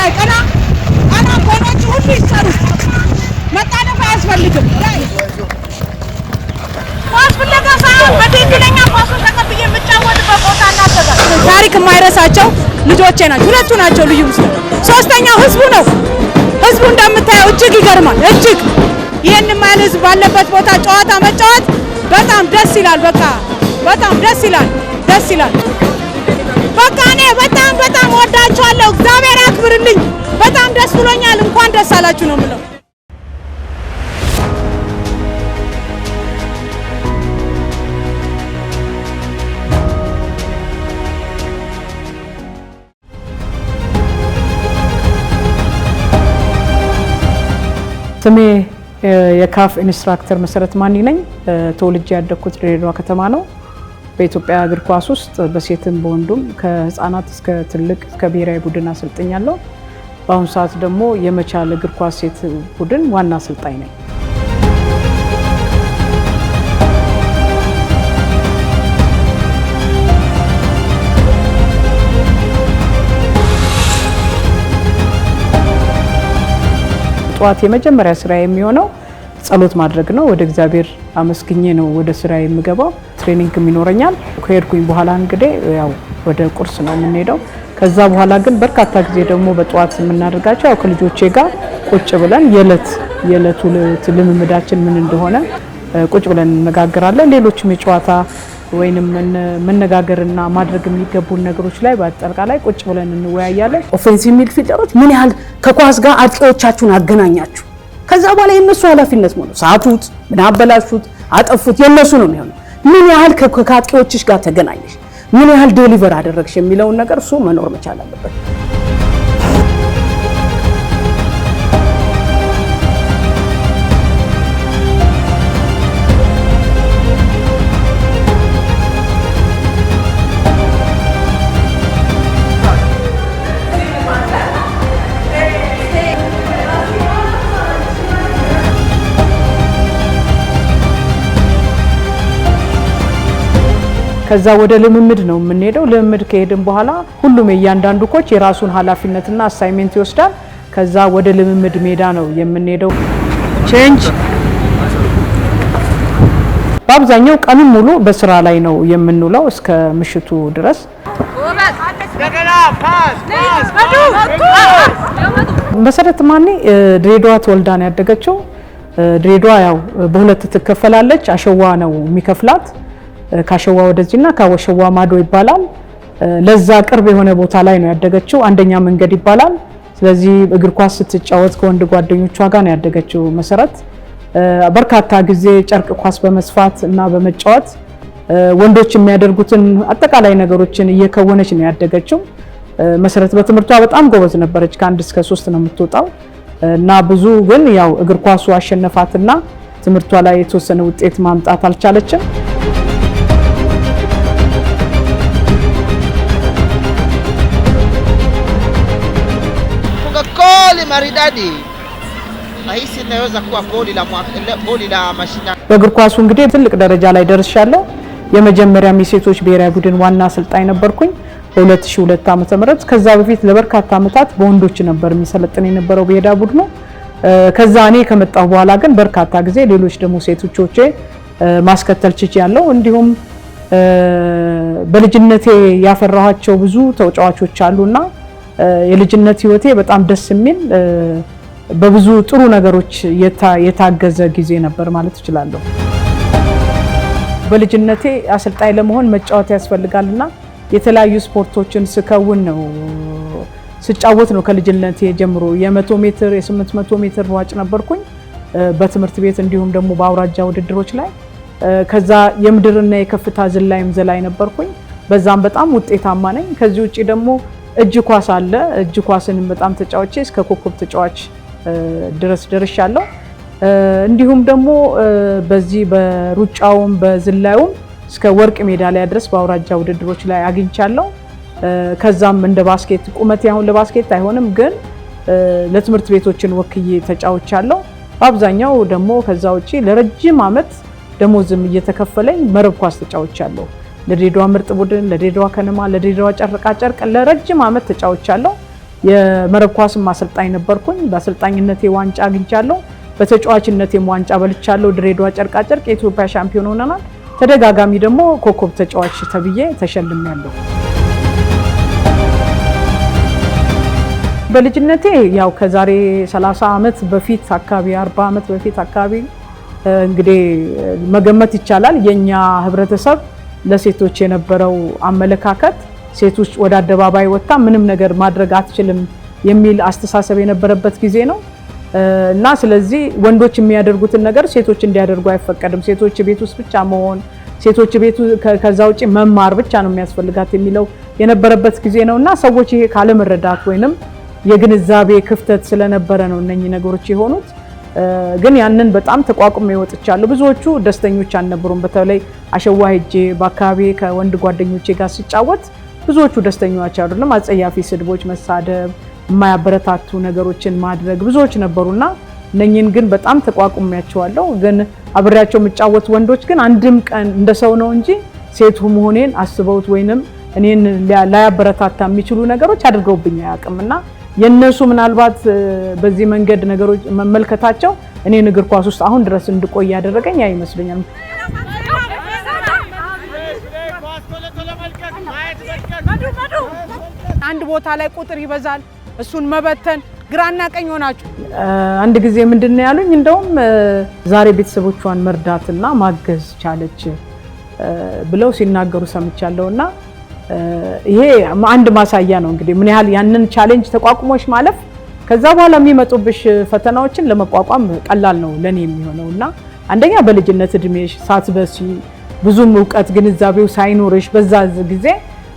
ላይ ቀና ቆኖቹ ሁሉ ይሰሩ። መጣደፍ አያስፈልግም። ኳስ ፍለጋ ሳይሆን በትክክለኛ ኳሱን ተቀብዬ የምጫወትበት ቦታ እናዘጋጅ። ታሪክ የማይረሳቸው ልጆቼ ናቸው። ሁለቱ ናቸው ልዩ ምስል። ሶስተኛው ህዝቡ ነው። ህዝቡ እንደምታየው እጅግ ይገርማል። እጅግ ይሄን ማን ህዝብ ባለበት ቦታ ጨዋታ መጫወት በጣም ደስ ይላል። በቃ በጣም ደስ ይላል። በቃ እኔ በጣም ወዳችኋለሁ። እግዚአብሔር ያክብርልኝ። በጣም ደስ ብሎኛል። እንኳን ደስ አላችሁ ነው የምለው። ስሜ የካፍ ኢንስትራክተር መሰረት ማኒ ነኝ። ተወልጄ ያደግኩት ድሬዳዋ ከተማ ነው። በኢትዮጵያ እግር ኳስ ውስጥ በሴትም በወንዱም ከህፃናት እስከ ትልቅ እስከ ብሔራዊ ቡድን አሰልጥኛለሁ። በአሁኑ ሰዓት ደግሞ የመቻል እግር ኳስ ሴት ቡድን ዋና አሰልጣኝ ነኝ። ጠዋት የመጀመሪያ ስራ የሚሆነው ጸሎት ማድረግ ነው። ወደ እግዚአብሔር አመስግኜ ነው ወደ ስራ የምገባው። ትሬኒንግም ይኖረኛል። ከሄድኩኝ በኋላ እንግዲህ ያው ወደ ቁርስ ነው የምንሄደው። ከዛ በኋላ ግን በርካታ ጊዜ ደግሞ በጠዋት የምናደርጋቸው ያው ከልጆቼ ጋር ቁጭ ብለን የዕለቱ ልምምዳችን ምን እንደሆነ ቁጭ ብለን እንነጋገራለን። ሌሎችም የጨዋታ ወይንም መነጋገርና ማድረግ የሚገቡን ነገሮች ላይ በአጠቃላይ ቁጭ ብለን እንወያያለን። ኦፌንሲቭ ሚድፊልደሮች ምን ያህል ከኳስ ጋር አጥቂዎቻችሁን አገናኛችሁ? ከዛ በኋላ የነሱ ኃላፊነት ነው። ሳቱት፣ ምን አበላሹት፣ አጠፉት የነሱ ነው የሚሆነው። ምን ያህል ከአጥቂዎችሽ ጋር ተገናኘሽ፣ ምን ያህል ዴሊቨር አደረግሽ የሚለውን ነገር እሱ መኖር መቻል አለበት። ከዛ ወደ ልምምድ ነው የምንሄደው። ልምምድ ከሄድን በኋላ ሁሉም እያንዳንዱ ኮች የራሱን ኃላፊነትና አሳይመንት ይወስዳል። ከዛ ወደ ልምምድ ሜዳ ነው የምንሄደው። ቼንጅ በአብዛኛው ቀኑን ሙሉ በስራ ላይ ነው የምንውለው እስከ ምሽቱ ድረስ። መሰረት ማኒ ድሬዳዋ ተወልዳ ነው ያደገችው። ድሬዳዋ ያው በሁለት ትከፈላለች። አሸዋ ነው የሚከፍላት። ካሸዋ ወደዚህና ካወሸዋ ማዶ ይባላል። ለዛ ቅርብ የሆነ ቦታ ላይ ነው ያደገችው። አንደኛ መንገድ ይባላል። ስለዚህ እግር ኳስ ስትጫወት ከወንድ ጓደኞቿ ጋር ነው ያደገችው። መሰረት በርካታ ጊዜ ጨርቅ ኳስ በመስፋት እና በመጫወት ወንዶች የሚያደርጉትን አጠቃላይ ነገሮችን እየከወነች ነው ያደገችው። መሰረት በትምህርቷ በጣም ጎበዝ ነበረች። ከ1 እስከ 3 ነው የምትወጣው እና ብዙ ግን ያው እግር ኳሱ አሸነፋትና ትምህርቷ ላይ የተወሰነ ውጤት ማምጣት አልቻለችም። maridadi nahisi inaweza kuwa goli la mashindano. በእግር ኳሱ እንግዲህ ትልቅ ደረጃ ላይ ደርሻለሁ። የመጀመሪያ የሴቶች ብሔራዊ ቡድን ዋና አሰልጣኝ ነበርኩኝ በ2002 ዓ.ም። ከዛ በፊት ለበርካታ ዓመታት በወንዶች ነበር የሚሰለጥን የነበረው ብሔራዊ ቡድኑ። ከዛ እኔ ከመጣሁ በኋላ ግን በርካታ ጊዜ ሌሎች ደግሞ ሴቶቾቼ ማስከተል ችያለሁ። እንዲሁም በልጅነቴ ያፈራኋቸው ብዙ ተጫዋቾች አሉና የልጅነት ህይወቴ በጣም ደስ የሚል በብዙ ጥሩ ነገሮች የታገዘ ጊዜ ነበር ማለት እችላለሁ። በልጅነቴ አሰልጣኝ ለመሆን መጫወት ያስፈልጋልና የተለያዩ ስፖርቶችን ስጫወት ነው ከልጅነቴ ጀምሮ። የ100 ሜትር የ800 ሜትር ሯጭ ነበርኩኝ በትምህርት ቤት እንዲሁም ደግሞ በአውራጃ ውድድሮች ላይ። ከዛ የምድርና የከፍታ ዝላይም ዘላይ ነበርኩኝ። በዛም በጣም ውጤታማ ነኝ። ከዚህ ውጪ ደግሞ እጅ ኳስ አለ። እጅ ኳስን በጣም ተጫውቼ እስከ ኮከብ ተጫዋች ድረስ ደርሻለሁ። እንዲሁም ደግሞ በዚህ በሩጫውም በዝላዩም እስከ ወርቅ ሜዳሊያ ድረስ በአውራጃ ውድድሮች ላይ አግኝቻለሁ። ከዛም እንደ ባስኬት ቁመቴ አሁን ለባስኬት አይሆንም፣ ግን ለትምህርት ቤቶችን ወክዬ ተጫውቻለሁ። በአብዛኛው ደግሞ ከዛ ውጪ ለረጅም ዓመት ደሞዝም እየተከፈለኝ መረብ ኳስ ተጫውቻለሁ። ለድሬዳዋ ምርጥ ቡድን፣ ለድሬዳዋ ከነማ፣ ለድሬዳዋ ጨርቃ ጨርቅ ለረጅም ዓመት ተጫውቻለሁ። የመረብ ኳስም አሰልጣኝ ነበርኩኝ። በአሰልጣኝነቴ ዋንጫ አግኝቻለሁ። በተጫዋችነቴም ዋንጫ በልቻለሁ። ድሬዳዋ ጨርቃ ጨርቅ የኢትዮጵያ ሻምፒዮን ሆነናል። ተደጋጋሚ ደግሞ ኮከብ ተጫዋች ተብዬ ተሸልሜያለሁ። በልጅነቴ ያው ከዛሬ 30 ዓመት በፊት አካባቢ 40 ዓመት በፊት አካባቢ እንግዲህ መገመት ይቻላል የኛ ህብረተሰብ ለሴቶች የነበረው አመለካከት ሴቶች ወደ አደባባይ ወጣ ምንም ነገር ማድረግ አትችልም የሚል አስተሳሰብ የነበረበት ጊዜ ነው እና ስለዚህ ወንዶች የሚያደርጉትን ነገር ሴቶች እንዲያደርጉ አይፈቀድም። ሴቶች ቤት ውስጥ ብቻ መሆን፣ ሴቶች ቤት ከዛ ውጪ መማር ብቻ ነው የሚያስፈልጋት የሚለው የነበረበት ጊዜ ነውና ሰዎች ይሄ ካለ መረዳት ወይንም የግንዛቤ ክፍተት ስለነበረ ነው እነኚህ ነገሮች የሆኑት። ግን ያንን በጣም ተቋቁሜ ወጥቻለሁ። ብዙዎቹ ደስተኞች አልነበሩም። በተለይ አሸዋ ሄጄ በአካባቢ ከወንድ ጓደኞቼ ጋር ሲጫወት ብዙዎቹ ደስተኞች አይደሉም። አጸያፊ ስድቦች፣ መሳደብ፣ የማያበረታቱ ነገሮችን ማድረግ ብዙዎች ነበሩና እነኚህን ግን በጣም ተቋቁሜያቸዋለሁ። ግን አብሬያቸው የምጫወት ወንዶች ግን አንድም ቀን እንደሰው ነው እንጂ ሴት መሆኔን አስበውት ወይንም እኔን ላያበረታታ የሚችሉ ነገሮች አድርገውብኝ አያውቅምና የነሱ ምናልባት በዚህ መንገድ ነገሮች መመልከታቸው እኔን እግር ኳስ ውስጥ አሁን ድረስ እንድቆይ ያደረገኝ አይመስለኝም። አንድ ቦታ ላይ ቁጥር ይበዛል፣ እሱን መበተን ግራና ቀኝ ሆናችሁ አንድ ጊዜ ምንድነው ያሉኝ እንደውም ዛሬ ቤተሰቦቿን መርዳትና ማገዝ ቻለች ብለው ሲናገሩ ሰምቻለሁና ይሄ አንድ ማሳያ ነው እንግዲህ ምን ያህል ያንን ቻሌንጅ ተቋቁሞሽ ማለፍ ከዛ በኋላ የሚመጡብሽ ፈተናዎችን ለመቋቋም ቀላል ነው ለኔ የሚሆነውና አንደኛ በልጅነት እድሜሽ ሳትበሲ ብዙም ዕውቀት ግንዛቤው ሳይኖርሽ በዛ ጊዜ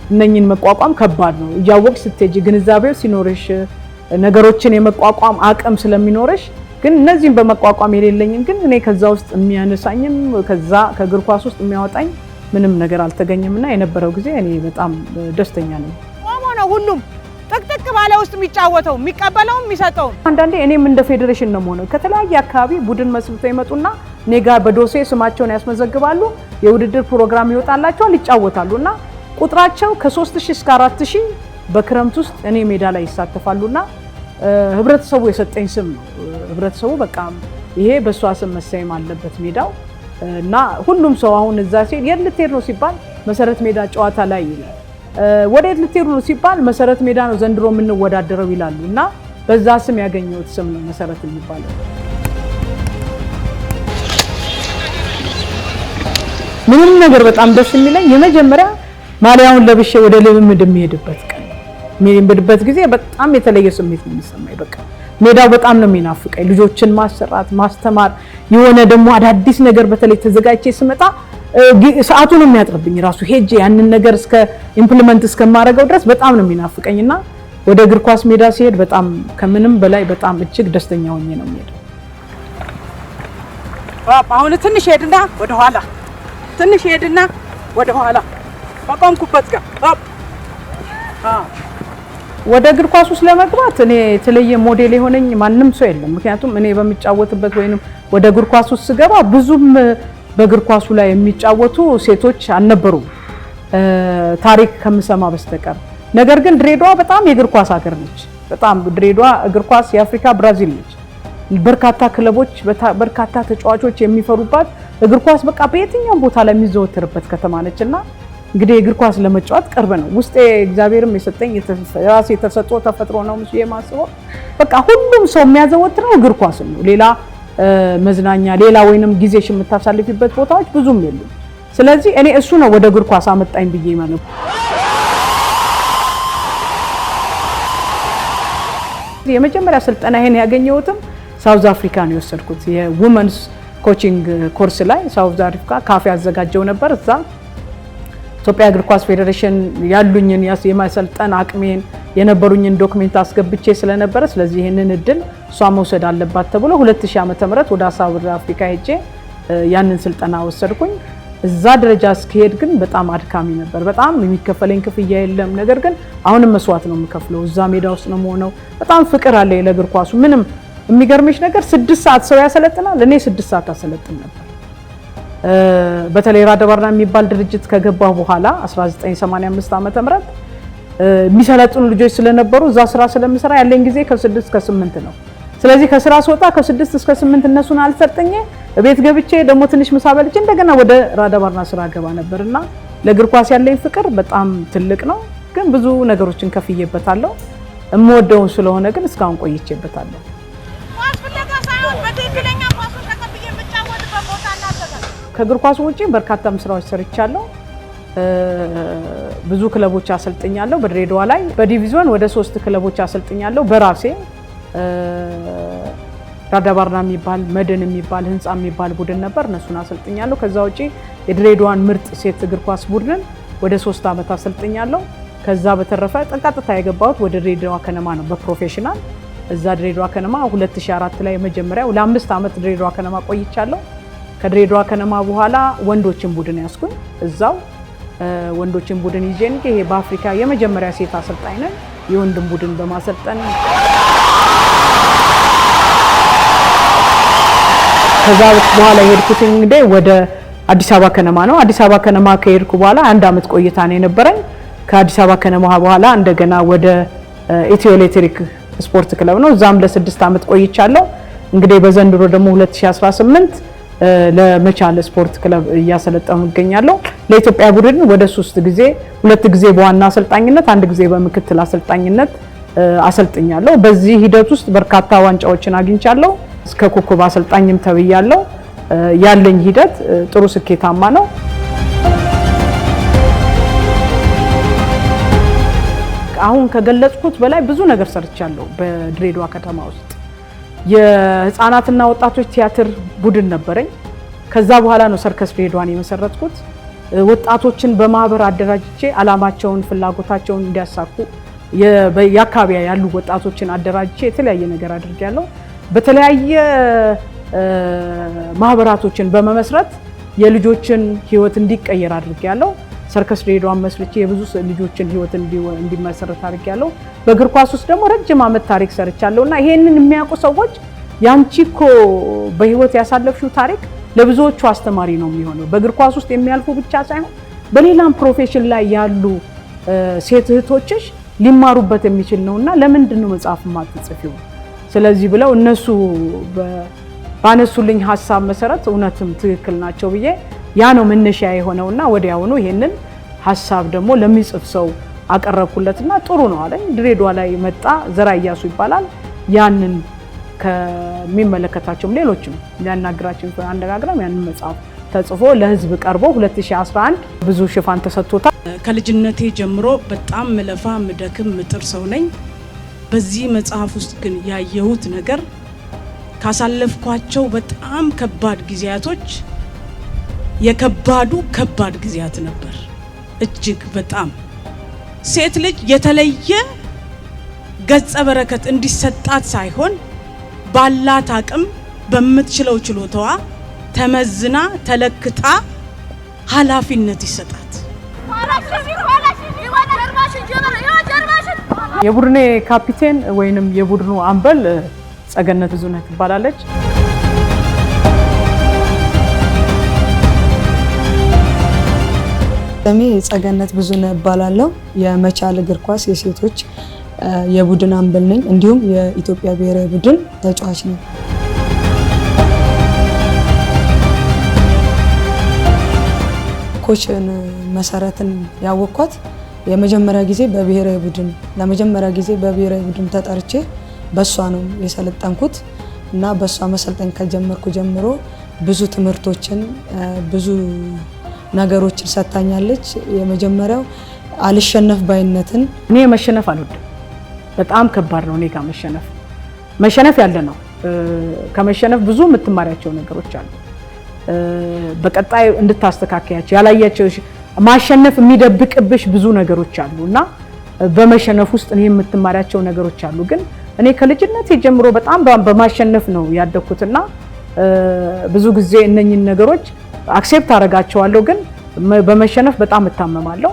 እነኚህን መቋቋም ከባድ ነው። እያወቅሽ ስትሄጂ ግንዛቤው ሲኖርሽ ነገሮችን የመቋቋም አቅም ስለሚኖርሽ ግን እነዚህን በመቋቋም የሌለኝን ግን እኔ ከዛ ውስጥ የሚያነሳኝም ከዛ ከእግር ኳስ ውስጥ የሚያወጣኝ ምንም ነገር አልተገኘምና የነበረው ጊዜ እኔ በጣም ደስተኛ ነኝ። ቆሞ ነው ሁሉም ጥቅጥቅ ባለ ውስጥ የሚጫወተው የሚቀበለው የሚሰጠው። አንዳንዴ እኔም እንደ ፌዴሬሽን ነው ሆነ ከተለያየ አካባቢ ቡድን መስርተው ይመጡና እኔ ጋር በዶሴ ስማቸውን ያስመዘግባሉ። የውድድር ፕሮግራም ይወጣላቸዋል፣ ይጫወታሉና ቁጥራቸው ከ3000 እስከ 4000 በክረምት ውስጥ እኔ ሜዳ ላይ ይሳተፋሉና ህብረተሰቡ የሰጠኝ ስም ነው። ህብረተሰቡ በቃ ይሄ በሷ ስም መሰየም አለበት ሜዳው እና ሁሉም ሰው አሁን እዛ ሲል የት ልትሄድ ነው ሲባል መሰረት ሜዳ ጨዋታ ላይ ይላል። ወዴት ልትሄዱ ነው ሲባል መሰረት ሜዳ ነው ዘንድሮ የምንወዳደረው ይላሉ እና በዛ ስም ያገኘሁት ስም ነው መሰረት የሚባለው። ምንም ነገር በጣም ደስ የሚለኝ የመጀመሪያ ማሊያውን ለብሼ ወደ ልምምድ የሚሄድበት ቀን የሚሄድበት ጊዜ በጣም የተለየ ስሜት ነው የሚሰማኝ። በቃ ሜዳው በጣም ነው የሚናፍቀኝ። ልጆችን ማሰራት ማስተማር የሆነ ደግሞ አዳዲስ ነገር በተለይ ተዘጋጅቼ ስመጣ ሰዓቱን የሚያጥርብኝ ራሱ ሄጄ ያንን ነገር እስከ ኢምፕሊመንት እስከማደርገው ድረስ በጣም ነው የሚናፍቀኝና ወደ እግር ኳስ ሜዳ ሲሄድ በጣም ከምንም በላይ በጣም እጅግ ደስተኛ ሆኜ ነው የምሄደው። አሁን ትንሽ ሄድና ወደ ኋላ ትንሽ ሄድና ወደ ኋላ በቆምኩበት ጋር ወደ እግር ኳስ ውስጥ ለመግባት እኔ የተለየ ሞዴል የሆነኝ ማንም ሰው የለም። ምክንያቱም እኔ በሚጫወትበት ወይንም ወደ እግር ኳስ ውስጥ ስገባ ብዙም በእግር ኳሱ ላይ የሚጫወቱ ሴቶች አልነበሩም ታሪክ ከምሰማ በስተቀር። ነገር ግን ድሬዳዋ በጣም የእግር ኳስ ሀገር ነች። በጣም ድሬዳዋ እግር ኳስ የአፍሪካ ብራዚል ነች። በርካታ ክለቦች በርካታ ተጫዋቾች የሚፈሩባት እግር ኳስ በቃ በየትኛውም ቦታ ላይ የሚዘወተርበት ከተማ ነችና እንግዲህ እግር ኳስ ለመጫወት ቅርብ ነው። ውስጤ እግዚአብሔርም የሰጠኝ ራሴ የተሰጠው ተፈጥሮ ነው የማስበው። በቃ ሁሉም ሰው የሚያዘወትረው እግር ኳስ ነው። ሌላ መዝናኛ ሌላ ወይንም ጊዜሽ የምታሳልፊበት ቦታዎች ብዙም የሉም። ስለዚህ እኔ እሱ ነው ወደ እግር ኳስ አመጣኝ ብዬ ማለት ነው። የመጀመሪያ ስልጠና ይሄን ያገኘሁትም ሳውዝ አፍሪካ ነው የወሰድኩት። የውመንስ ኮቺንግ ኮርስ ላይ ሳውዝ አፍሪካ ካፌ ያዘጋጀው ነበር። እዛ ኢትዮጵያ እግር ኳስ ፌዴሬሽን ያሉኝን የማሰልጠን አቅሜን የነበሩኝን ዶክመንት አስገብቼ ስለነበረ ስለዚህ ይሄንን እድል እሷ መውሰድ አለባት ተብሎ 2000 ዓመተ ምህረት ወደ ሳውዝ አፍሪካ ሄጄ ያንን ስልጠና ወሰድኩኝ። እዛ ደረጃ እስከሄድ ግን በጣም አድካሚ ነበር። በጣም የሚከፈለኝ ክፍያ የለም። ነገር ግን አሁንም መስዋዕት ነው የምከፍለው። እዛ ሜዳ ውስጥ ነው የምሆነው። በጣም ፍቅር አለ ለእግር ኳሱ። ምንም የሚገርምሽ ነገር 6 ሰዓት ሰው ያሰለጥናል፣ እኔ 6 ሰዓት አሰለጥን ነበር። በተለይ ራደባርና የሚባል ድርጅት ከገባሁ በኋላ 1985 ዓመተ ምህረት የሚሰለጥኑ ልጆች ስለነበሩ እዛ ስራ ስለምሰራ ያለኝ ጊዜ ከ6 እስከ 8 ነው። ስለዚህ ከስራ ስወጣ ከ6 እስከ 8 እነሱን አልሰጠኝ ቤት ገብቼ ደግሞ ትንሽ ምሳ በልቼ እንደገና ወደ ራዳባርና ስራ ገባ ነበርና ለእግር ኳስ ያለኝ ፍቅር በጣም ትልቅ ነው። ግን ብዙ ነገሮችን ከፍዬበታለሁ። እምወደው ስለሆነ ግን እስካሁን ቆይቼበታለሁ። ከእግር ኳስ ውጪ በርካታ ስራዎች ሰርቻለሁ። ብዙ ክለቦች አሰልጥኛለሁ። በድሬዳዋ ላይ በዲቪዥን ወደ 3 ክለቦች አሰልጥኛለሁ በራሴ ራዳባርና የሚባል መድን የሚባል ህንጻ የሚባል ቡድን ነበር፣ እነሱን አሰልጥኛለሁ። ከዛ ውጪ የድሬዳዋን ምርጥ ሴት እግር ኳስ ቡድንን ወደ 3 ዓመት አሰልጥኛለሁ። ከዛ በተረፈ ቀጥታ የገባሁት ወደ ድሬዳዋ ከነማ ነው በፕሮፌሽናል። እዛ ድሬዳዋ ከነማ 2004 ላይ መጀመሪያው ለ5 ዓመት ድሬዳዋ ከነማ ቆይቻለሁ። ከድሬዳዋ ከነማ በኋላ ወንዶችን ቡድን ያስኩኝ እዛው ወንዶችን ቡድን ይዤ ይሄ በአፍሪካ የመጀመሪያ ሴት አሰልጣኝ ነኝ የወንድም ቡድን በማሰልጠን። ከዛ በኋላ የሄድኩት እንግዲህ ወደ አዲስ አበባ ከነማ ነው። አዲስ አበባ ከነማ ከሄድኩ በኋላ 1 ዓመት ቆይታ ነው የነበረኝ። ከአዲስ አበባ ከነማ በኋላ እንደገና ወደ ኢትዮ ኤሌክትሪክ ስፖርት ክለብ ነው፣ እዛም ለ6 ዓመት ቆይቻለሁ። እንግዲህ በዘንድሮ ደግሞ 2018 ለመቻል ስፖርት ክለብ እያሰለጠኑ ይገኛለሁ። ለኢትዮጵያ ቡድን ወደ 3 ጊዜ 2 ጊዜ በዋና አሰልጣኝነት 1 ጊዜ በምክትል አሰልጣኝነት አሰልጥኛለሁ። በዚህ ሂደት ውስጥ በርካታ ዋንጫዎችን አግኝቻለሁ። እስከ ኮከብ አሰልጣኝም ተብያለሁ። ያለኝ ሂደት ጥሩ ስኬታማ ነው። አሁን ከገለጽኩት በላይ ብዙ ነገር ሰርቻለሁ። በድሬዳዋ ከተማ ውስጥ የህፃናትና ወጣቶች ቲያትር ቡድን ነበረኝ። ከዛ በኋላ ነው ሰርከስ ድሬዳዋን የመሰረትኩት። ወጣቶችን በማህበር አደራጅቼ አላማቸውን ፍላጎታቸውን እንዲያሳኩ የአካባቢ ያሉ ወጣቶችን አደራጅቼ የተለያየ ነገር አድርጌያለሁ። በተለያየ ማህበራቶችን በመመስረት የልጆችን ህይወት እንዲቀየር አድርጌያለሁ። ሰርከስ ድሬዳዋን መስርቼ የብዙ ልጆችን ህይወት እንዲመሰረት አድርጌያለሁ። በእግር ኳስ ውስጥ ደግሞ ረጅም ዓመት ታሪክ ሰርቻለሁና ይሄንን የሚያውቁ ሰዎች ያንቺኮ በህይወት ያሳለፍሽው ታሪክ ለብዙዎቹ አስተማሪ ነው የሚሆነው። በእግር ኳስ ውስጥ የሚያልፉ ብቻ ሳይሆን በሌላም ፕሮፌሽን ላይ ያሉ ሴት እህቶችሽ ሊማሩበት የሚችል ነውና ለምንድን ነው መጽሐፍ ማትጽፊው? ስለዚህ ብለው እነሱ ባነሱልኝ ሐሳብ መሰረት እውነትም ትክክል ናቸው ብዬ ያ ነው መነሻ የሆነውና ወዲያውኑ ይሄንን ሐሳብ ደግሞ ለሚጽፍ ሰው አቀረብኩለትና ጥሩ ነው አለኝ። ድሬዳዋ ላይ መጣ። ዘራ ኢያሱ ይባላል። ያንን ከሚመለከታቸው ሌሎችም ሊያናግራቸው አነጋግረም ያንን መጽሐፍ ተጽፎ ለህዝብ ቀርቦ 2011 ብዙ ሽፋን ተሰጥቶታል። ከልጅነቴ ጀምሮ በጣም ምለፋ ምደክም ምጥር ሰው ነኝ። በዚህ መጽሐፍ ውስጥ ግን ያየሁት ነገር ካሳለፍኳቸው በጣም ከባድ ጊዜያቶች የከባዱ ከባድ ጊዜያት ነበር። እጅግ በጣም ሴት ልጅ የተለየ ገጸ በረከት እንዲሰጣት ሳይሆን ባላት አቅም በምትችለው ችሎታዋ ተመዝና ተለክታ ኃላፊነት ይሰጣት። የቡድኔ ካፒቴን ወይንም የቡድኑ አምበል ጸገነት ብዙነህ ትባላለች። ስሜ ጸገነት ብዙነህ እባላለሁ። የመቻል እግር ኳስ የሴቶች የቡድን አምበል ነኝ። እንዲሁም የኢትዮጵያ ብሔራዊ ቡድን ተጫዋች ነኝ። ኮችን መሰረትን ያወቅኳት የመጀመሪያ ጊዜ በብሔራዊ ቡድን ለመጀመሪያ ጊዜ በብሔራዊ ቡድን ተጠርቼ በሷ ነው የሰለጠንኩት እና በሷ መሰልጠን ከጀመርኩ ጀምሮ ብዙ ትምህርቶችን ብዙ ነገሮችን ሰጣኛለች። የመጀመሪያው አልሸነፍ ባይነትን። እኔ መሸነፍ አልወድም። በጣም ከባድ ነው እኔ ጋር መሸነፍ ያለ ነው። ከመሸነፍ ብዙ የምትማሪያቸው ነገሮች አሉ። በቀጣይ እንድታስተካከያቸው ያላያቸው ማሸነፍ የሚደብቅብሽ ብዙ ነገሮች አሉና በመሸነፍ ውስጥ እኔ የምትማሪያቸው ነገሮች አሉ። ግን እኔ ከልጅነቴ ጀምሮ በጣም በማሸነፍ ነው ያደኩትና ብዙ ጊዜ እነኚህን ነገሮች አክሴፕት አደርጋቸዋለሁ። ግን በመሸነፍ በጣም እታመማለሁ።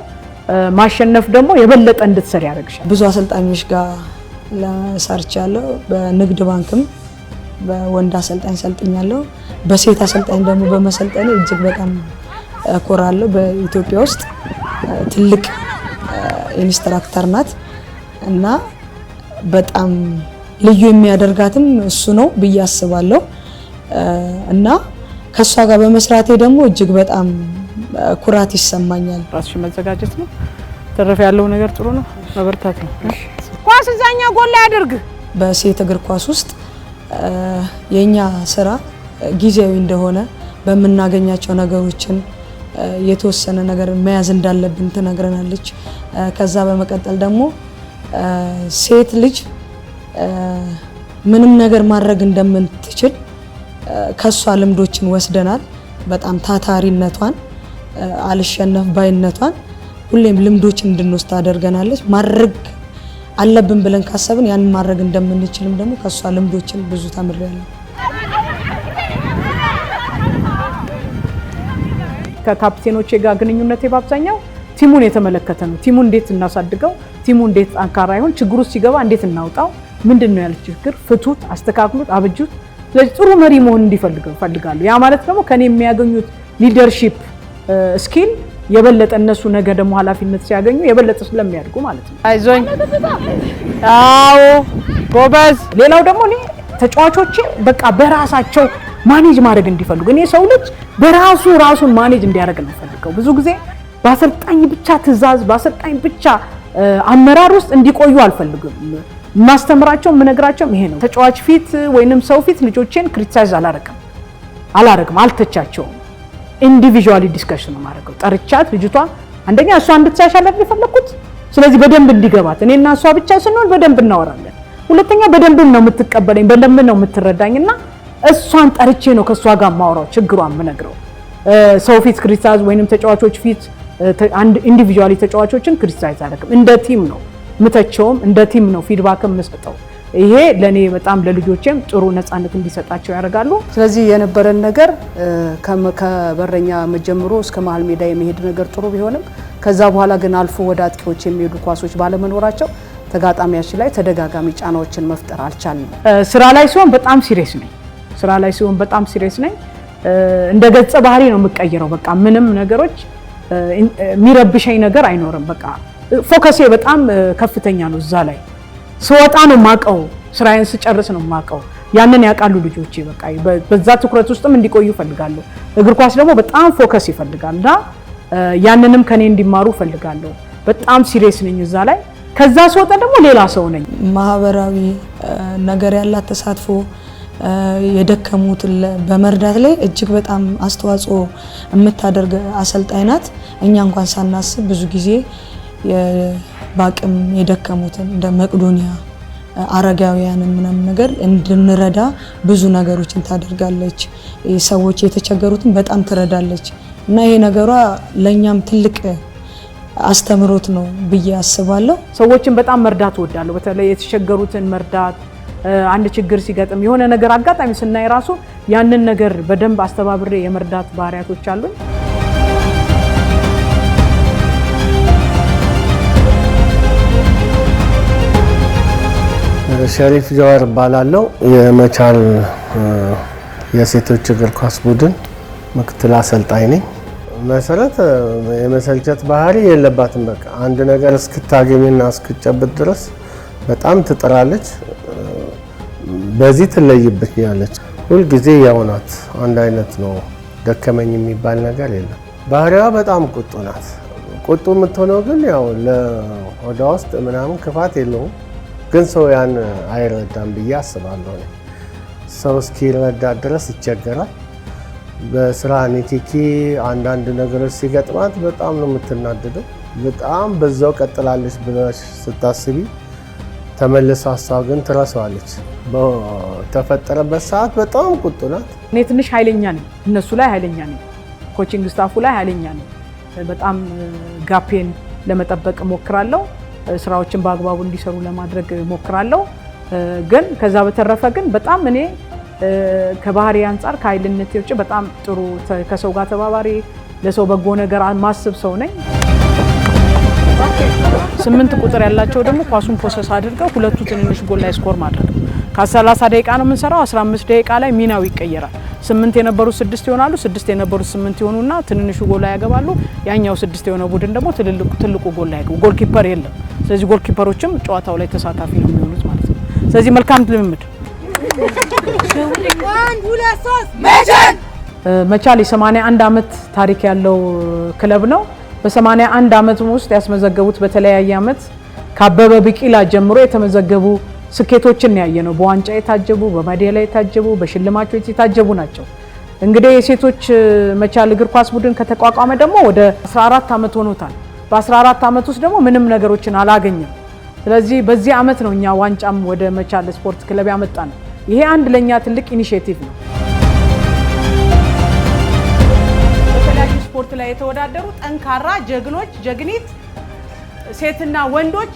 ማሸነፍ ደግሞ የበለጠ እንድትሰሪ ያደርግሻል። ብዙ አሰልጣኞች ጋር ሰርቻለሁ። በንግድ ባንክም በወንድ አሰልጣኝ ሰልጥኛለሁ። በሴት አሰልጣኝ ደግሞ በመሰልጠኔ እጅግ በጣም እኮራለሁ። በኢትዮጵያ ውስጥ ትልቅ ኢንስትራክተር ናት እና በጣም ልዩ የሚያደርጋትም እሱ ነው ብዬ አስባለሁ እና ከሷ ጋር በመስራቴ ደግሞ እጅግ በጣም ኩራት ይሰማኛል። ራስሽ መዘጋጀት ነው። ተረፈ ያለው ነገር ጥሩ ነው። መበርታት ነው። ኳስ እዛኛ ጎል ላይ አድርግ። በሴት እግር ኳስ ውስጥ የኛ ስራ ጊዜያዊ እንደሆነ በመናገኛቸው ነገሮችን የተወሰነ ነገር መያዝ እንዳለብን ትነግረናለች። ከዛ በመቀጠል ደግሞ ሴት ልጅ ምንም ነገር ማድረግ እንደምትችል ከሷ ልምዶችን ወስደናል። በጣም ታታሪነቷን አልሸነፍ ባይነቷን ሁሌም ልምዶችን እንድንወስድ አደርገናለች። ማድረግ አለብን ብለን ካሰብን ያን ማድረግ እንደምንችልም ደግሞ ከሷ ልምዶችን ብዙ ተምሬያለሁ። ከካፕቴኖቼ ጋር ግንኙነቴ በአብዛኛው ቲሙን የተመለከተ ነው። ቲሙን እንዴት እናሳድገው፣ ቲሙ እንዴት ጠንካራ ይሆን፣ ችግሩ ሲገባ እንዴት እናውጣው፣ ምንድነው ያለ ችግር፣ ፍቱት፣ አስተካክሉት፣ አብጁት። ስለዚህ ጥሩ መሪ መሆን እንዲፈልጋሉ። ያ ማለት ደግሞ ከኔ የሚያገኙት ሊደርሺፕ ስኪል የበለጠ እነሱ ነገ ደግሞ ኃላፊነት ሲያገኙ የበለጠ ስለሚያድጉ ማለት ነው። አይዞኝ፣ አዎ ጎበዝ። ሌላው ደግሞ እኔ ተጫዋቾቼ በቃ በራሳቸው ማኔጅ ማድረግ እንዲፈልጉ፣ እኔ ሰው ልጅ በራሱ ራሱን ማኔጅ እንዲያደርግ ነው ፈልገው። ብዙ ጊዜ በአሰልጣኝ ብቻ ትዕዛዝ፣ በአሰልጣኝ ብቻ አመራር ውስጥ እንዲቆዩ አልፈልግም። ማስተምራቸው ምነግራቸው ይሄ ነው። ተጫዋች ፊት ወይንም ሰው ፊት ልጆቼን ክሪቲሳይዝ አላረግም፣ አልተቻቸውም። ኢንዲቪጁዋሊ ዲስከሽን ነው ማድረገው። ጠርቻት ልጅቷ አንደኛ እሷ እንድትሻሻል የፈለኩት፣ ስለዚህ በደንብ እንዲገባት እኔና እሷ ብቻ ስንሆን በደንብ እናወራለን። ሁለተኛ በደንብ ነው የምትቀበለኝ፣ በደንብ ነው የምትረዳኝና እሷን ጠርቼ ነው ከሷ ጋር ማውራው ችግሯን ምነግረው። ሰው ፊት ክሪቲሳይዝ ወይንም ተጫዋቾች ፊት አንድ ኢንዲቪጁዋሊ ተጫዋቾችን ክሪቲሳይዝ አደረግም። እንደ ቲም ነው ምተቸውም፣ እንደ ቲም ነው ፊድባክም መስጠው። ይሄ ለኔ በጣም ለልጆቼም ጥሩ ነፃነት እንዲሰጣቸው ያደርጋሉ። ስለዚህ የነበረን ነገር ከበረኛ መጀመሩ እስከ መሀል ሜዳ የመሄድ ነገር ጥሩ ቢሆንም ከዛ በኋላ ግን አልፎ ወደ አጥቂዎች የሚሄዱ ኳሶች ባለመኖራቸው ተጋጣሚያችን ላይ ተደጋጋሚ ጫናዎችን መፍጠር አልቻልንም። ስራ ላይ ሲሆን በጣም ሲሪየስ ነኝ። እንደ ገጸ ባህሪ ነው የምቀይረው። በቃ ምንም ነገሮች የሚረብሸኝ ነገር አይኖርም። በቃ ፎከሴ በጣም ከፍተኛ ነው። እዛ ላይ ስወጣ ነው ማቀው፣ ስራዬን ስጨርስ ነው ማቀው። ያንን ያውቃሉ ልጆቼ። በቃ በዛ ትኩረት ውስጥም እንዲቆዩ ፈልጋለሁ። እግር ኳስ ደግሞ በጣም ፎከስ ይፈልጋልና ያንንም ከኔ እንዲማሩ ፈልጋለሁ። በጣም ሲሪየስ ነኝ እዛ ላይ። ከዛ ስወጣ ደግሞ ሌላ ሰው ነኝ። ማህበራዊ ነገር ያላት ተሳትፎ የደከሙትን በመርዳት ላይ እጅግ በጣም አስተዋጽኦ የምታደርግ አሰልጣኝ ናት። እኛ እንኳን ሳናስብ ብዙ ጊዜ በአቅም የደከሙትን እንደ መቅዶኒያ አረጋውያንን ምናምን ነገር እንድንረዳ ብዙ ነገሮችን ታደርጋለች። ሰዎች የተቸገሩትን በጣም ትረዳለች እና ይሄ ነገሯ ለኛም ትልቅ አስተምሮት ነው ብዬ አስባለሁ። ሰዎችን በጣም መርዳት እወዳለሁ። በተለይ የተቸገሩትን መርዳት፣ አንድ ችግር ሲገጥም የሆነ ነገር አጋጣሚ ስናይ ራሱ ያንን ነገር በደንብ አስተባብሬ የመርዳት ባህሪያቶች አሉኝ። ሸሪፍ ጀዋር እባላለሁ። የመቻል የሴቶች እግር ኳስ ቡድን ምክትል አሰልጣኝ ነኝ። መሰረት የመሰልቸት ባህሪ የለባትም። በቃ አንድ ነገር እስክታገኝና እስክጨብጥ ድረስ በጣም ትጥራለች። በዚህ ትለይብኛለች። ሁልጊዜ ያው ናት፣ አንድ አይነት ነው። ደከመኝ የሚባል ነገር የለም። ባህሪዋ በጣም ቁጡ ናት። ቁጡ የምትሆነው ግን ያው ለሆዷ ውስጥ ምናምን ክፋት የለውም፣ ግን ሰው ያን አይረዳም ብዬ አስባለሁ። ሰው እስኪረዳ ድረስ ይቸገራል። በስራ ኒቲኪ አንዳንድ ነገሮች ሲገጥማት በጣም ነው የምትናደደው። በጣም በዛው ቀጥላለች ብለሽ ስታስቢ ተመልሳ ሀሳብ ግን ትረሳዋለች። በተፈጠረበት ሰዓት በጣም ቁጡ ናት። እኔ ትንሽ ኃይለኛ ነኝ፣ እነሱ ላይ ኃይለኛ ነኝ፣ ኮቺንግ ስታፉ ላይ ኃይለኛ ነኝ። በጣም ጋፔን ለመጠበቅ ሞክራለሁ፣ ስራዎችን በአግባቡ እንዲሰሩ ለማድረግ ሞክራለሁ። ግን ከዛ በተረፈ ግን በጣም እኔ ከባህሪ አንጻር ከኃይልነት ውጭ በጣም ጥሩ ከሰው ጋር ተባባሪ፣ ለሰው በጎ ነገር ማስብ ሰው ነኝ። 8 ቁጥር ያላቸው ደግሞ ኳሱን ፕሮሰስ አድርገው ሁለቱ ትንንሽ ጎል ላይ ስኮር ማድረግ። ከ30 ደቂቃ ነው የምንሰራው፣ 15 ደቂቃ ላይ ሚናው ይቀየራል። 8 የነበሩ 6 ይሆናሉ 6 የነበሩ 8 ይሆኑና ትንንሹ ጎል ላይ ያገባሉ ያኛው 6 የሆነ ቡድን ደግሞ ትልቁ ጎል ላይ ያገባሉ ጎል ኪፐር የለም ስለዚህ ጎል ኪፐሮችም ጨዋታው ላይ ተሳታፊ ነው የሚሆኑት ማለት ነው ስለዚህ መልካም ልምምድ መቻል የ81 አመት ታሪክ ያለው ክለብ ነው በ81 አመት ውስጥ ያስመዘገቡት በተለያየ አመት ካበበ ቢቂላ ጀምሮ የተመዘገቡ ስኬቶችን ያየነው በዋንጫ የታጀቡ በሜዳሊያ የታጀቡ በሽልማቶች የታጀቡ ናቸው እንግዲህ የሴቶች መቻል እግር ኳስ ቡድን ከተቋቋመ ደግሞ ወደ 14 አመት ሆኖታል በ14 አመት ውስጥ ደግሞ ምንም ነገሮችን አላገኘም ስለዚህ በዚህ አመት ነው እኛ ዋንጫም ወደ መቻል ስፖርት ክለብ ያመጣነው ይሄ አንድ ለኛ ትልቅ ኢኒሺዬቲቭ ነው በተለያዩ ስፖርት ላይ የተወዳደሩ ጠንካራ ጀግኖች ጀግኒት ሴትና ወንዶች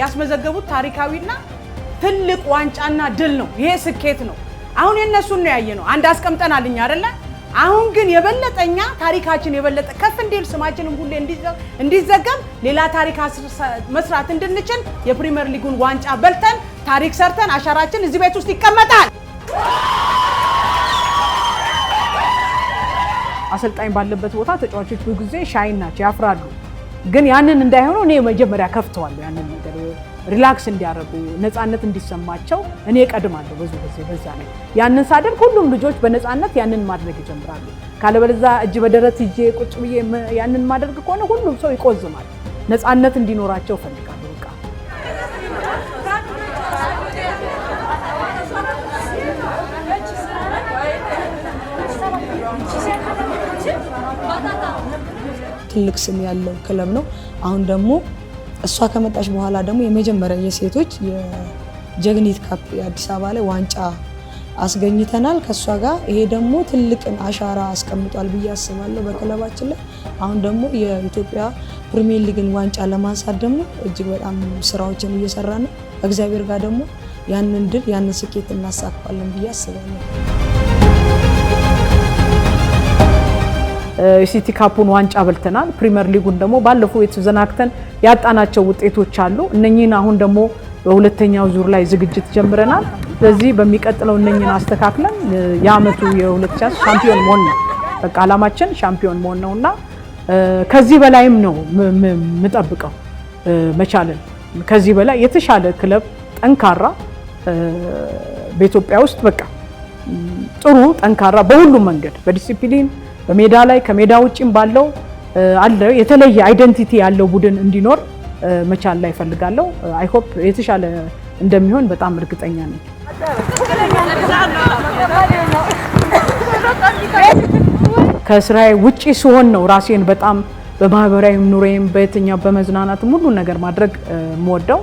ያስመዘገቡት ታሪካዊና ትልቅ ዋንጫና ድል ነው ይሄ ስኬት ነው አሁን የነሱን ነው ያየነው አንድ አስቀምጠናልኛ አይደለ አሁን ግን የበለጠኛ ታሪካችን የበለጠ ከፍ እንዲል ስማችንን ሁሌ እንዲዘገብ ሌላ ታሪክ መስራት እንድንችል የፕሪሚየር ሊጉን ዋንጫ በልተን ታሪክ ሰርተን አሻራችን እዚህ ቤት ውስጥ ይቀመጣል አሰልጣኝ ባለበት ቦታ ተጫዋቾች ብዙ ጊዜ ሻይን ናቸው ያፍራሉ ግን ያንን እንዳይሆኑ እኔ መጀመሪያ ከፍተዋለሁ ያንን ነገር ሪላክስ እንዲያረጉ ነፃነት እንዲሰማቸው እኔ ቀድማለሁ በዛ ላይ ያንን ሳደርግ ሁሉም ልጆች በነፃነት ያንን ማድረግ ይጀምራሉ ካለበለዛ እጅ በደረት ይዤ ቁጭ ብዬ ያንን ማድረግ ከሆነ ሁሉም ሰው ይቆዝማል ነፃነት እንዲኖራቸው ፈልጋለሁ በቃ ትልቅ ስም ያለው ክለብ ነው አሁን ደግሞ እሷ ከመጣች በኋላ ደግሞ የመጀመሪያ የሴቶች የጀግኒት ካፕ አዲስ አበባ ላይ ዋንጫ አስገኝተናል ከሷ ጋር ይሄ ደግሞ ትልቅን አሻራ አስቀምጧል ብዬ አስባለሁ በክለባችን ላይ አሁን ደግሞ የኢትዮጵያ ፕሪሚየር ሊግን ዋንጫ ለማንሳት ደግሞ እጅግ በጣም ስራዎችን እየሰራ ነው እግዚአብሔር ጋር ደግሞ ያንን ድል ያንን ስኬት እናሳካለን ብዬ አስባለሁ ሲቲ ካፑን ዋንጫ በልተናል ፕሪሚየር ሊጉን ደግሞ ባለፈው የተዘናክተን ያጣናቸው ውጤቶች አሉ እነኚህን አሁን ደግሞ በሁለተኛው ዙር ላይ ዝግጅት ጀምረናል ስለዚህ በሚቀጥለው እነኚህን አስተካክለን የአመቱ የ2000 ሻምፒዮን መሆን ነው በቃ አላማችን ሻምፒዮን መሆን ነውና ከዚህ በላይም ነው የምጠብቀው መቻልን ከዚህ በላይ የተሻለ ክለብ ጠንካራ በኢትዮጵያ ውስጥ በቃ ጥሩ ጠንካራ በሁሉም መንገድ በዲሲፕሊን በሜዳ ላይ ከሜዳ ውጪም ባለው አለ የተለየ አይደንቲቲ ያለው ቡድን እንዲኖር መቻል ላይ ፈልጋለሁ አይ ሆፕ የተሻለ እንደሚሆን በጣም እርግጠኛ ነኝ ከስራዬ ውጪ ሲሆን ነው ራሴን በጣም በማህበራዊ ኑሮዬም በየትኛው በመዝናናት ሁሉ ነገር ማድረግ የምወደው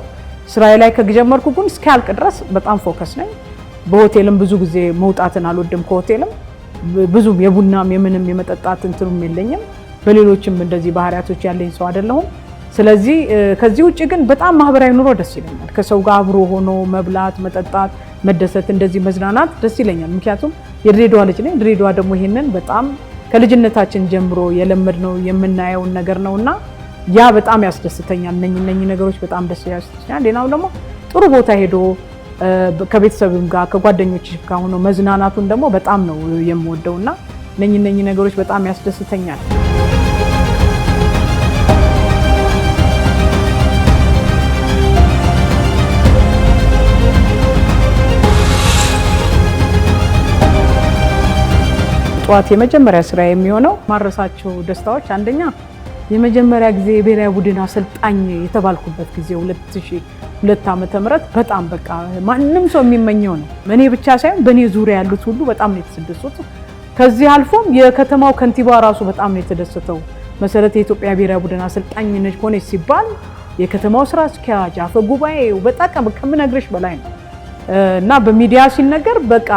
ስራዬ ላይ ከጀመርኩ ግን እስኪያልቅ ድረስ በጣም ፎከስ ነኝ በሆቴልም ብዙ ጊዜ መውጣትን አልወድም ከሆቴልም ብዙ የቡናም የምንም የመጠጣት እንትኑም የለኝም በሌሎችም እንደዚህ ባህሪያቶች ያለኝ ሰው አይደለሁም ስለዚህ ከዚህ ውጪ ግን በጣም ማህበራዊ ኑሮ ደስ ይለኛል ከሰው ጋር አብሮ ሆኖ መብላት መጠጣት መደሰት እንደዚህ መዝናናት ደስ ይለኛል ምክንያቱም የድሬዳዋ ልጅ ነኝ ድሬዳዋ ደግሞ ይሄንን በጣም ከልጅነታችን ጀምሮ የለመድነው የምናየው ነገር ነውና ያ በጣም ያስደስተኛል እነኚህ ነገሮች በጣም ደስ ያስደስተኛል ሌላው ደግሞ ጥሩ ቦታ ሄዶ ከቤተሰብም ጋር ከጓደኞች ጋር ሆኖ መዝናናቱን ደግሞ በጣም ነው የምወደውና እነኚህ ነገሮች በጣም ያስደስተኛል ጧት የመጀመሪያ ስራ የሚሆነው ማረሳቸው ደስታዎች አንደኛ የመጀመሪያ ጊዜ የብሔራዊ ቡድን አሰልጣኝ የተባልኩበት ጊዜ 2002 ዓመተ ምህረት በጣም በቃ ማንንም ሰው የሚመኘው ነው እኔ ብቻ ሳይሆን በኔ ዙሪያ ያሉት ሁሉ በጣም ነው የተደሰቱት ከዚህ አልፎም የከተማው ከንቲባ ራሱ በጣም ነው የተደሰተው መሰረት የኢትዮጵያ ብሔራዊ ቡድን አሰልጣኝ ነች ሆነች ሲባል የከተማው ስራ አስኪያጅ አፈ ጉባኤው በጣም ከምነግርሽ በላይ ነው እና በሚዲያ ሲነገር በቃ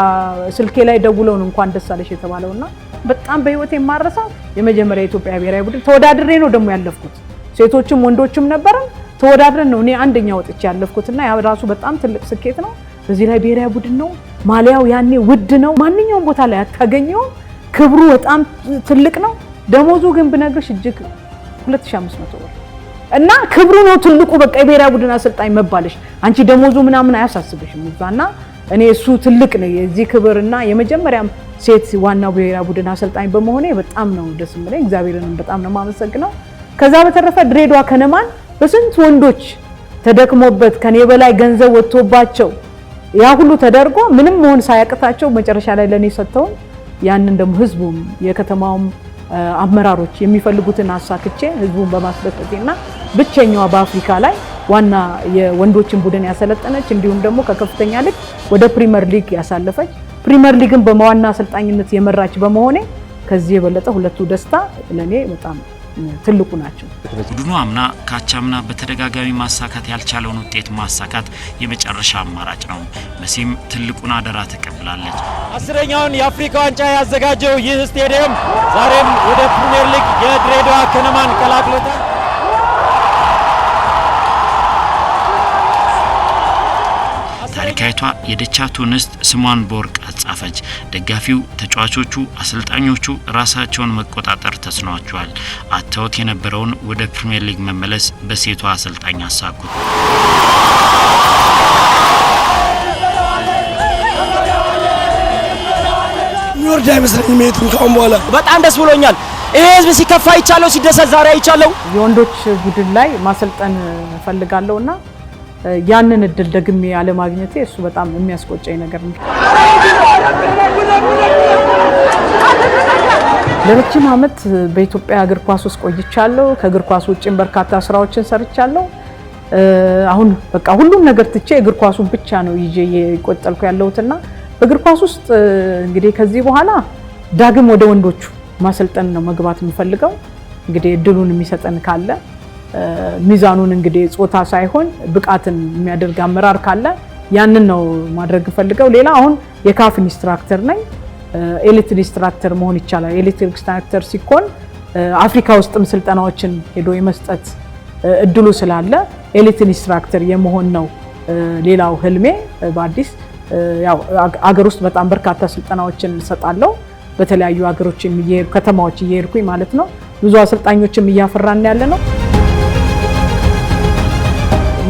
ስልኬ ላይ ደውለው ነው እንኳን ደስ አለሽ የተባለውና በጣም በህይወቴ ማረሳ የመጀመሪያ የኢትዮጵያ ብሔራዊ ቡድን ተወዳድሬ ነው ደግሞ ያለፍኩት ሴቶችም ወንዶችም ነበርን ተወዳድረን ነው እኔ አንደኛ ወጥቼ ያለፍኩትና ያ ራሱ በጣም ትልቅ ስኬት ነው በዚህ ላይ ብሔራዊ ቡድን ነው ማሊያው ያኔ ውድ ነው ማንኛውም ቦታ ላይ አታገኘው ክብሩ በጣም ትልቅ ነው ደሞዙ ግን ብነግርሽ እጅግ 2500 ብር እና ክብሩ ነው ትልቁ በቃ የብሔራዊ ቡድን አሰልጣኝ መባልሽ አንቺ ደሞዙ ምናምን አያሳስብሽም እዛና እኔ እሱ ትልቅ ነው የዚህ ክብርና የመጀመሪያም ሴት ዋናው ብሔራዊ ቡድን አሰልጣኝ በመሆኔ በጣም ነው ደስ የሚለኝ። እግዚአብሔርንም በጣም ነው የማመሰግነው። ከዛ በተረፈ ድሬዳዋ ከነማን በስንት ወንዶች ተደክሞበት ከኔ በላይ ገንዘብ ወጥቶባቸው ያ ሁሉ ተደርጎ ምንም መሆን ሳያቅታቸው መጨረሻ ላይ ለኔ ሰጥተው ያንን ደግሞ ህዝቡም የከተማውም አመራሮች የሚፈልጉትን አሳክቼ ህዝቡን በማስደሰቴና ብቸኛዋ በአፍሪካ ላይ ዋና የወንዶችን ቡድን ያሰለጠነች እንዲሁም ደግሞ ከከፍተኛ ሊግ ወደ ፕሪሚየር ሊግ ያሳለፈች ፕሪሚየር ሊግን በዋና አሰልጣኝነት የመራች በመሆኔ ከዚህ የበለጠ ሁለቱ ደስታ ለኔ በጣም ትልቁ ናቸው። ቡድኑ አምና ካቻምና በተደጋጋሚ ማሳካት ያልቻለውን ውጤት ማሳካት የመጨረሻ አማራጭ ነው። መሲም ትልቁን አደራ ተቀብላለች። 10ኛውን የአፍሪካ ዋንጫ ያዘጋጀው ይህ ስቴዲየም ዛሬም ወደ ፕሪሚየር ሊግ የድሬዳዋ ከነማን ቀላቅሎታል። ታሪካዊቷ የደቻቱ እንስት ስሟን በወርቅ አጻፈች። ደጋፊው፣ ተጫዋቾቹ፣ አሰልጣኞቹ ራሳቸውን መቆጣጠር ተስኗቸዋል። አተውት የነበረውን ወደ ፕሪሚየር ሊግ መመለስ በሴቷ አሰልጣኝ አሳኩት። ሚወርድ አይመስለኝም። ካሁን በኋላ በጣም ደስ ብሎኛል። ይሄ ህዝብ ሲከፋ ይቻለው፣ ሲደሰት ዛሬ አይቻለው። የወንዶች ቡድን ላይ ማሰልጠን ፈልጋለሁና ያንን እድል ደግሜ ያለ ማግኘቴ እሱ በጣም የሚያስቆጨኝ ነገር ነው። ለረጅም ዓመት በኢትዮጵያ እግር ኳስ ውስጥ ቆይቻለሁ። ከእግር ኳስ ውጪም በርካታ ስራዎችን ሰርቻለሁ። አሁን በቃ ሁሉም ነገር ትቼ እግር ኳሱን ብቻ ነው ይዤ እየቆጠልኩ ያለሁትና በእግር ኳስ ውስጥ እንግዲህ ከዚህ በኋላ ዳግም ወደ ወንዶቹ ማሰልጠን ነው መግባት የምፈልገው። እንግዲህ እድሉን የሚሰጠን ካለ ሚዛኑን እንግዲህ ጾታ ሳይሆን ብቃትን የሚያደርግ አመራር ካለ ያንን ነው ማድረግ ፈልገው። ሌላ አሁን የካፍ ኢንስትራክተር ነኝ። ኤሊት ኢንስትራክተር መሆን ይቻላል። ኤሊት ኢንስትራክተር ሲኮን አፍሪካ ውስጥም ስልጠናዎችን ሄዶ የመስጠት እድሉ ስላለ ኤሊት ኢንስትራክተር የመሆን ነው ሌላው ህልሜ። በአዲስ ያው አገር ውስጥ በጣም በርካታ ስልጠናዎችን ሰጣለሁ። በተለያዩ አገሮች ከተማዎች እየሄድኩኝ ማለት ነው። ብዙ አሰልጣኞችም እያፈራን ያለ ነው።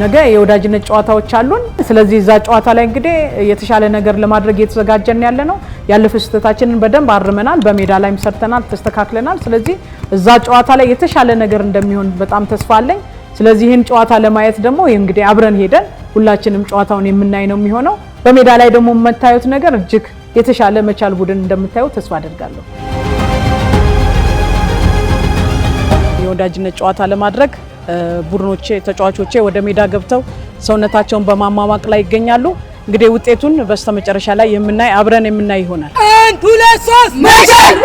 ነገ የወዳጅነት ጨዋታዎች አሉን። ስለዚህ እዛ ጨዋታ ላይ እንግዲህ የተሻለ ነገር ለማድረግ እየተዘጋጀን ያለ ነው። ያለፈ ስህተታችንን በደንብ አርመናል፣ በሜዳ ላይም ሰርተናል፣ ተስተካክለናል። ስለዚህ እዛ ጨዋታ ላይ የተሻለ ነገር እንደሚሆን በጣም ተስፋ አለኝ። ስለዚህ ይህን ጨዋታ ለማየት ደግሞ እንግዲህ አብረን ሄደን ሁላችንም ጨዋታውን የምናይ ነው የሚሆነው። በሜዳ ላይ ደግሞ የምታዩት ነገር እጅግ የተሻለ መቻል ቡድን እንደምታዩ ተስፋ አደርጋለሁ። የወዳጅነት ጨዋታ ለማድረግ ቡድኖቼ ተጫዋቾቼ ወደ ሜዳ ገብተው ሰውነታቸውን በማሟሟቅ ላይ ይገኛሉ። እንግዲህ ውጤቱን በስተመጨረሻ ላይ የምናይ አብረን የምናይ ይሆናል። 1 2 3 መቻል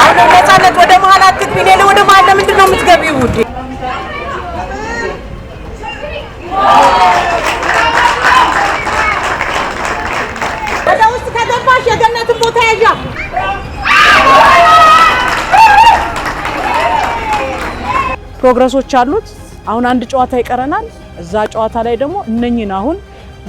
አሁን ነፃነት ወደ መሀል አትግቢ። ሌላ ወደ መሀል ለምንድን ነው የምትገቢው ውዴ? ወደ ውስጥ ከገባሽ የገነትን ቦታ ያዣ። ፕሮግረሶች አሉት። አሁን አንድ ጨዋታ ይቀረናል። እዛ ጨዋታ ላይ ደግሞ እነኝን አሁን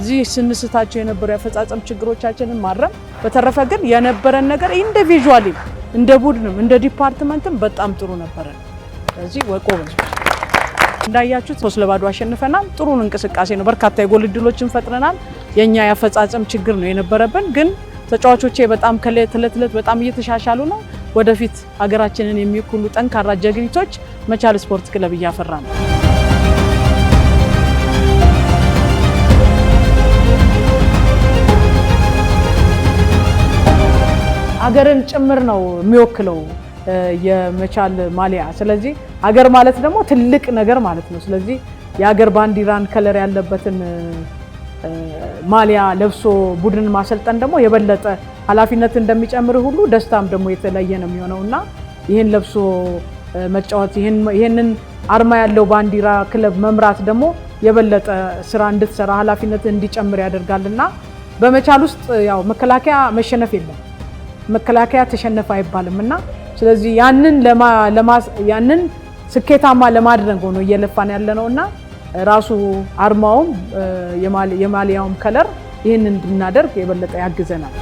እዚህ ስንስታቸው የነበሩ ያፈጻጸም ችግሮቻችንን ማረም። በተረፈ ግን የነበረን ነገር ኢንዲቪጁዋሊ እንደ ቡድንም እንደ ዲፓርትመንትም በጣም ጥሩ ነበረ። ስለዚህ ወቆበዝ እንዳያችሁት 3-2 አሸንፈናል። ጥሩ እንቅስቃሴ ነው። በርካታ የጎል እድሎችን ፈጥረናል። የኛ ያፈጻጸም ችግር ነው የነበረብን፣ ግን ተጫዋቾቼ በጣም ከእለት እለት በጣም እየተሻሻሉ ነው። ወደፊት ሀገራችንን የሚወክሉ ጠንካራ ጀግኒቶች መቻል ስፖርት ክለብ እያፈራ ነው። ሀገርን ጭምር ነው የሚወክለው የመቻል ማሊያ። ስለዚህ ሀገር ማለት ደግሞ ትልቅ ነገር ማለት ነው። ስለዚህ የሀገር ባንዲራን ከለር ያለበትን ማሊያ ለብሶ ቡድን ማሰልጠን ደግሞ የበለጠ ኃላፊነት እንደሚጨምር ሁሉ ደስታም ደግሞ የተለየ ነው የሚሆነውና ይህን ለብሶ መጫወት ይህንን አርማ ያለው ባንዲራ ክለብ መምራት ደግሞ የበለጠ ስራ እንድትሰራ ኃላፊነት እንዲጨምር ያደርጋልና በመቻል ውስጥ ያው መከላከያ መሸነፍ የለም። መከላከያ ተሸነፈ አይባልምና ስለዚህ ያንን ስኬታማ ለማድረግ ሆኖ እየለፋን ያለነውና ራሱ አርማውም የማሊያውም ከለር ይህንን እንድናደርግ የበለጠ ያግዘናል።